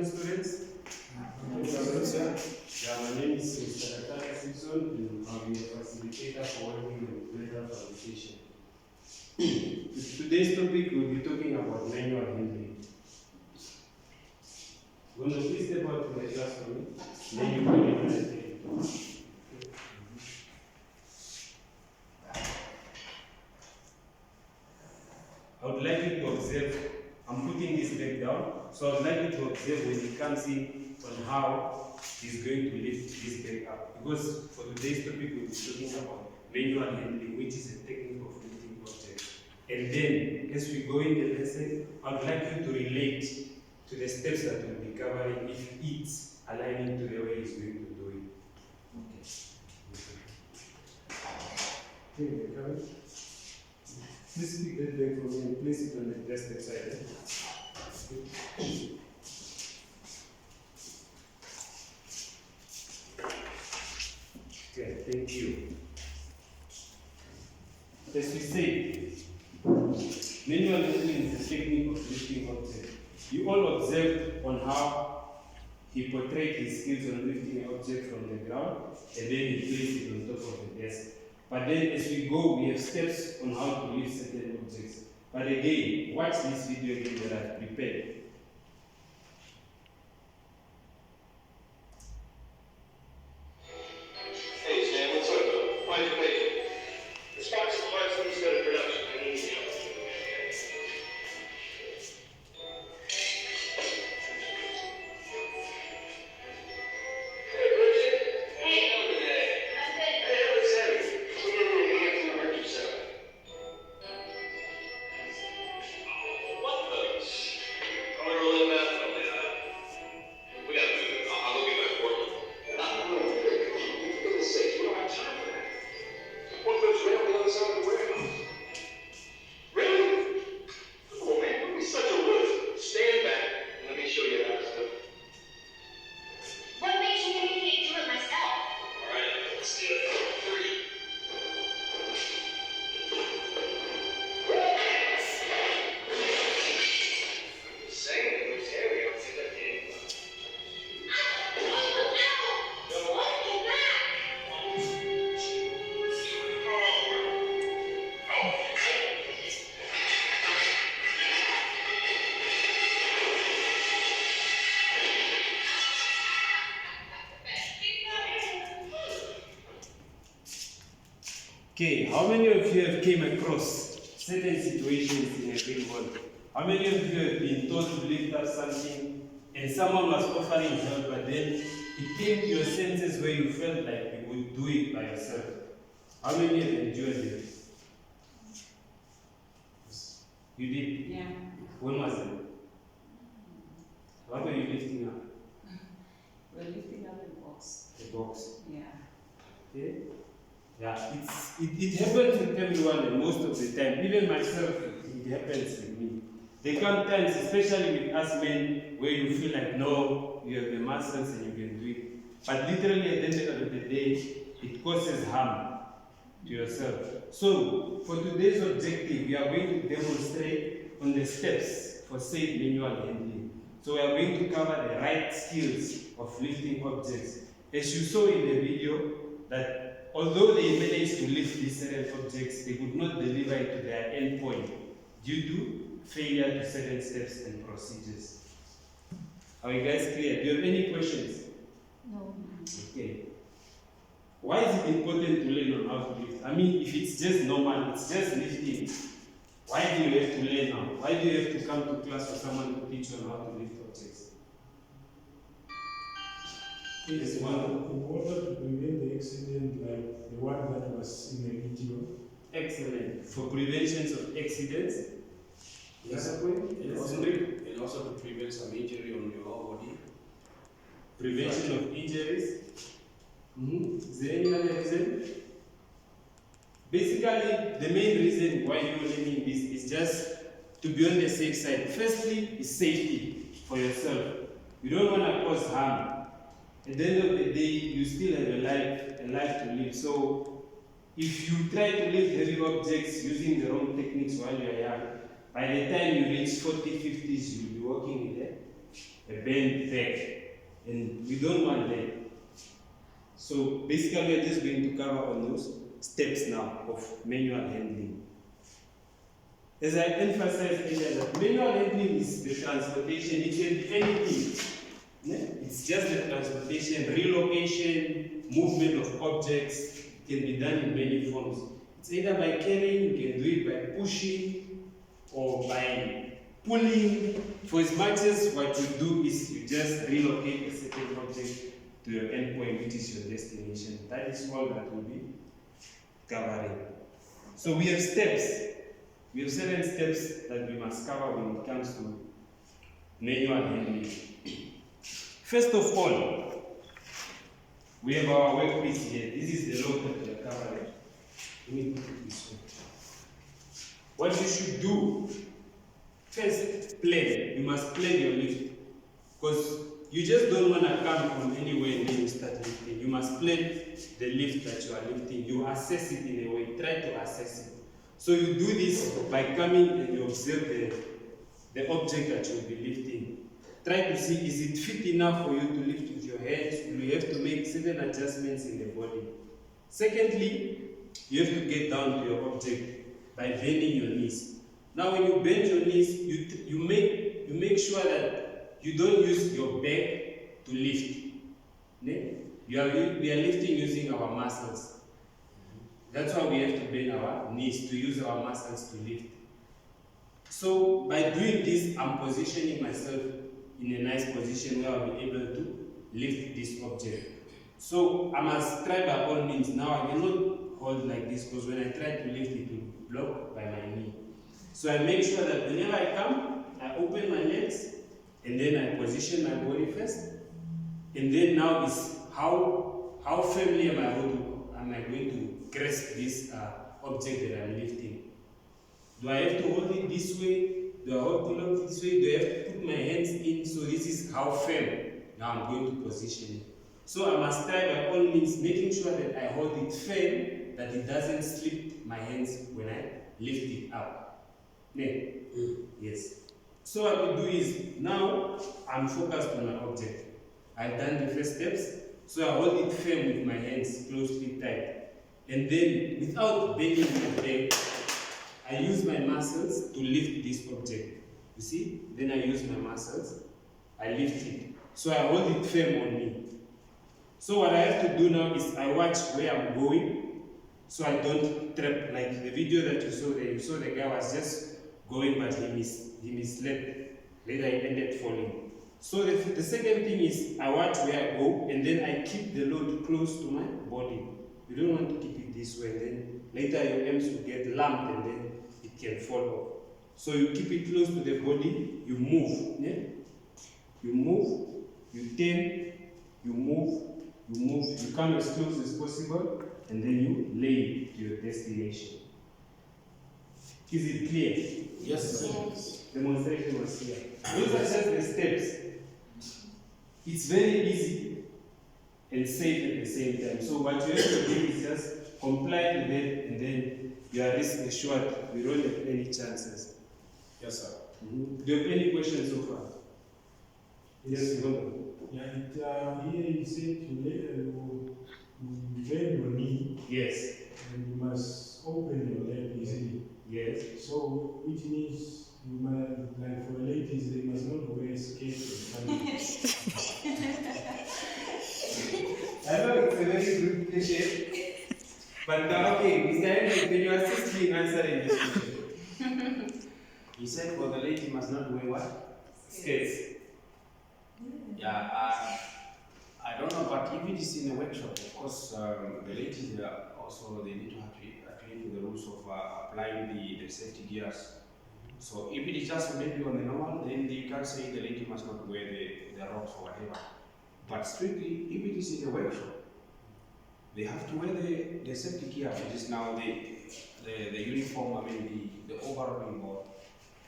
introduction, students? Yeah, my name is Mr. Ataka Simpson, and I'll be a facilitator for working with metal fabrication. Today's topic, we'll be talking about manual handling. Will you please step out to the class for me? Then you will be able to. I would like you to observe, I'm putting this back down, so I would like you to observe when he comes in on how he's going to lift this back up. Because for today's topic, we'll be talking about manual handling, which is a technique of lifting objects. And then, as we go in the lesson, I would like you to relate to the steps that we'll be covering if it's aligning to the way he's going to do it. Okay. Please pick that back for me and place it on the desktop side. Okay, thank you. As we said, manual handling is a technique of lifting objects. You all observed on how he portrayed his skills on lifting an object from the ground and then he placed it on top of the desk. But then as we go, we have steps on how to lift certain objects. But again, watch this video again that I've prepared. Hey Sam, what's up? Why'd you pay? This box of parts needs to go to production. I need your help. Hey Bridget. Hey. How you doing today? I'm good. Hey, what's happening? Come in the room, we have to hurt yourself. What the? I'm gonna roll in that. We gotta move it. I'll go get my forklift. No, for goodness sake, we don't have time for that. Forklift's right on the other side of the warehouse. Really? Oh man, don't be such a wuss. Stand back and let me show you how to do it. What makes you think I can't do it myself? Alright, let's do it. 3. Saying it was heavy, I don't think I can. Ow! Get back! Okay, how many of you have came across certain situations in a real world? How many of you have been told to lift up something and someone was offering help, but then it came to your senses where you felt like you would do it by yourself? How many have endured it? You did? Yeah. When was it? What were you lifting up? We're lifting up the box. The box. Yeah. Okay? Yeah, it happens with everyone and most of the time. Even myself, it happens with me. There come times, especially with us men, where you feel like, no, you have the muscles and you can do it. But literally at the end of the day, it causes harm to yourself. So, for today's objective, we are going to demonstrate on the steps for safe manual handling. So we are going to cover the right skills of lifting objects. As you saw in the video, that although they managed to lift these certain objects, they could not deliver it to their end point due to failure to certain steps and procedures. Are you guys clear? Do you have any questions? No. Okay. Why is it important to learn on how to lift? I mean, if it's just normal, it's just lifting, why do you have to learn now? Why do you have to come to class for someone to teach you on how to lift objects? It's in order to prevent the accident like the one that was in the video. Excellent. For prevention of accidents. Yes. That's way? And Yes, also, Henrik? and also to prevent some injury on your body. Prevention of injuries. Is there any other reason? Basically, the main reason why you're learning this is just to be on the safe side. Firstly, is safety for yourself. You don't want to cause harm. At the end of the day, you still have a life to live. So, if you try to lift heavy objects using the wrong techniques while you are young, by the time you reach 40s, 50s, you'll be walking with a bent back, and we don't want that. So basically, we're just going to cover on those steps now of manual handling. As I emphasized earlier, that manual handling is the transportation. It can be anything. Yeah? It's just the transportation, relocation, movement of objects. It can be done in many forms. It's either by carrying, you can do it by pushing, or by pulling. For as much as what you do is you just relocate a certain object to your endpoint, which is your destination. That is all that will be covering. So we have steps. We have 7 steps that we must cover when it comes to manual handling. First of all, we have our workpiece here. This is the load that we are covering. Let me put it this way. What you should do, first plan. You must plan your lift. Because you just don't want to come from anywhere and then you start lifting. You must plan the lift that you are lifting. You assess it in a way. Try to assess it. So you do this by coming and you observe the object that you will be lifting. Try to see, is it fit enough for you to lift with your hands? You have to make certain adjustments in the body. Secondly, you have to get down to your object by bending your knees. Now when you bend your knees, you make sure that you don't use your back to lift. We are lifting using our muscles. That's why we have to bend our knees, to use our muscles to lift. So by doing this, I'm positioning myself in a nice position where I'll be able to lift this object. So I must try by all means. Now I cannot hold like this because when I try to lift it will block by my knee. So I make sure that whenever I come, I open my legs and then I position my body first. And then now is how firmly am I going to grasp this object that I'm lifting. Do I have to hold it this way? Do I hold it this way? Do I have to put my hands in? So this is how firm now I'm going to position it. So I must try by all means making sure that I hold it firm, that it doesn't slip my hands when I lift it up. Yes. So what we do is, now I'm focused on my object. I've done the first steps, so I hold it firm with my hands closely tight. And then, without bending my back, I use my muscles to lift this object. You see? Then I use my muscles, I lift it. So I hold it firm on me. So what I have to do now is I watch where I'm going, so I don't trap. Like the video that you saw there, you saw the guy was just going, but he misled. Later he ended falling. So the second thing is I watch where I go, and then I keep the load close to my body. You don't want to keep it this way, then later your arms will get lumped and then it can fall off. So you keep it close to the body, you move. Yeah? You move, you turn, you move, you come as close as possible, and then you lay it to your destination. Is it clear? Yes, sir. Yes. Demonstration was here. Those are just the steps. It's very easy and safe at the same time. So what you have to do is just comply to that, and then you are risk assured. We don't have any chances. Yes, sir. Do you have any questions so far? Yes, go. Yeah, here you said you bend your knee Yes. and you must open your leg easily. Yes. So, which means you must, like for ladies, they must not wear skirts or something. I know it's a very good question. But okay, Mr. Henry, can you assist me in answering this question? He said for the lady must not wear what? Skirts. Yeah, I don't know, but if it is in a workshop, of course, the ladies also they need to adhere to the rules of applying the safety gears. So if it is just maybe on the normal, then you can't say the lady must not wear the rocks or whatever. But strictly, if it is in a workshop, they have to wear the safety gear, which is now the uniform, I mean the overall board.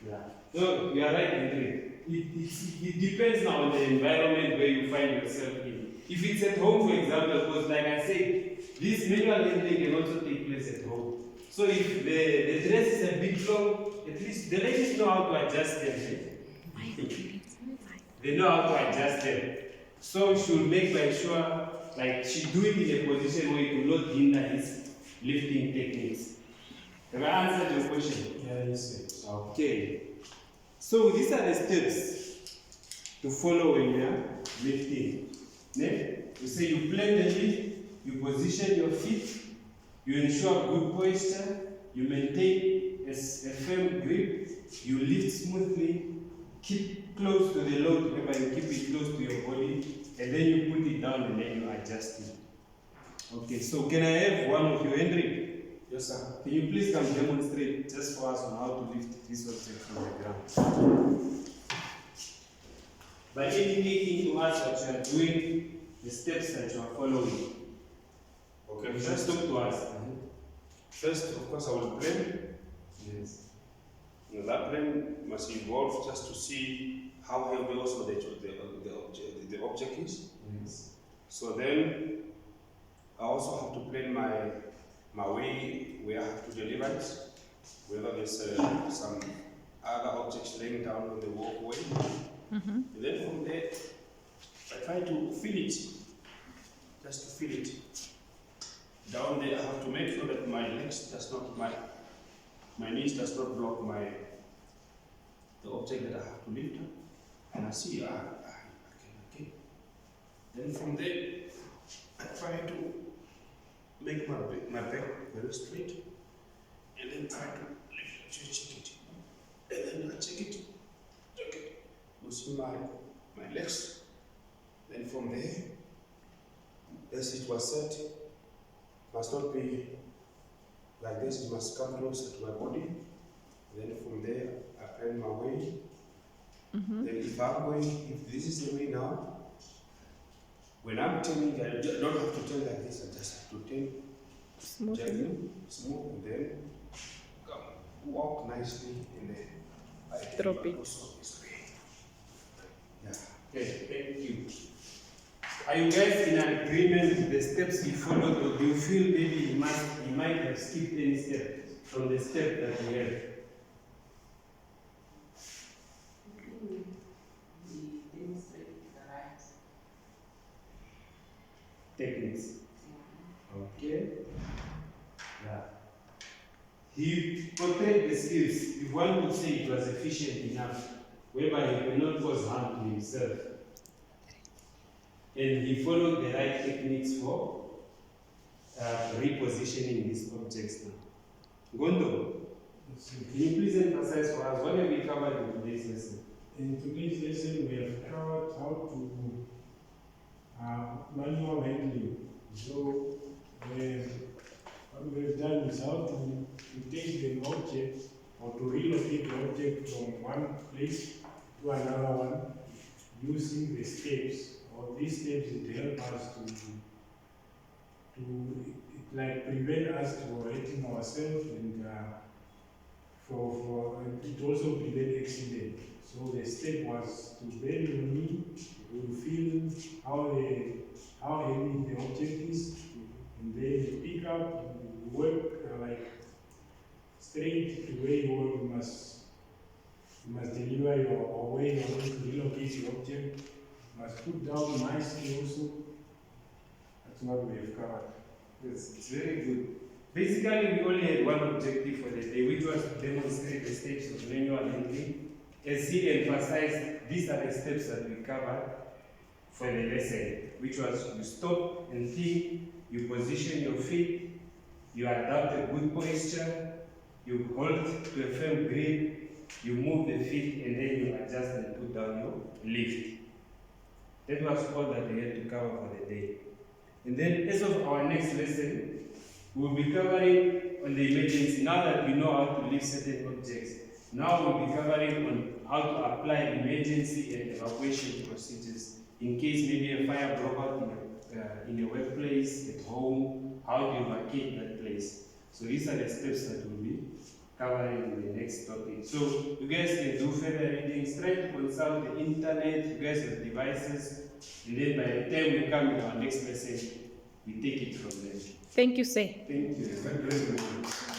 Yeah. No, you are right, Henry. It depends now on the environment where you find yourself in. If it's at home, for example, because like I said, this manual handling can also take place at home. So if the dress is a bit long, at least the ladies know how to adjust their head. they know how to adjust them. So she will make by sure, like she do it in a position where it will not hinder his lifting techniques. Have I answered your question? Yeah, yes, sir. Okay. So these are the steps to follow when you are lifting. Then you say you plan the lift, you position your feet, you ensure good posture, you maintain a firm grip, you lift smoothly, keep close to the load, remember you keep it close to your body, and then you put it down and then you adjust it. Okay, so can I have one of you, Henry? Yes, sir. Can you please come demonstrate just for us on how to lift this object from the ground? By indicating to us what you are doing, the steps that you are following. Okay, Just talk to us. first, of course, I will plan. Yes. You know, that plan must involve just to see how heavy also the object is. Yes. So then, I also have to plan my way where I have to deliver it, whether there's some other objects laying down on the walkway. And then from there, I try to feel it, just to feel it. Down there, I have to make sure that my legs does not, my knees does not block the object that I have to lift up. And I see, I can. Then from there, I try to make my back very straight, and then try to lift, check it, and then I check it, you see my legs. Then from there, as it was said, must not be like this, it must come closer to my body. Then from there, I plan my way. Then if this is the way now, when I'm turning, I don't have to turn like this, I just have to turn gently, smooth, and then walk nicely, and then I Drop it. also this way. Yeah. Okay, thank you. Are you guys in agreement with the steps he followed, or do you feel maybe he might have skipped any step from the step that we have? We demonstrate the right. Techniques. Okay. Yeah. He portrayed the skills. If one would say it was efficient enough, whereby he could not cause harm to himself. And he followed the right techniques for repositioning these objects now. Gondo, can you please emphasize for us what have we covered in today's lesson? In today's lesson, we have covered how to manual handling. So, what we have done is how to take an object or to relocate the object from one place to another one using the steps. Or these steps it help us to like prevent us from hurting ourselves, and it also prevent accident. So the step was to bend your knee, you feel how heavy the object is, and then you pick up, you work like straight to where you must deliver or where you want to relocate your object. You must put down nicely also. That's what we have covered. Yes, it's very good. Basically, we only had one objective for the day, which was to demonstrate the steps of manual handling. As he emphasized, these are the steps that we covered for the lesson, which was you stop and think, you position your feet, you adopt a good posture, you hold to a firm grip, you move the feet, and then you adjust and put down your lift. That was all that we had to cover for the day. And then as of our next lesson, we'll be covering on the emergency. Now that we know how to lift certain objects, now we'll be covering on how to apply emergency and evacuation procedures in case maybe a fire broke out in a workplace, at home, how do you vacate that place. So these are the steps that we'll be covering in the next topic. So you guys can do further readings, try to consult the internet, you guys have devices, and then by the time we come in our next lesson, we take it from there. Thank you, sir. Thank you. God bless you.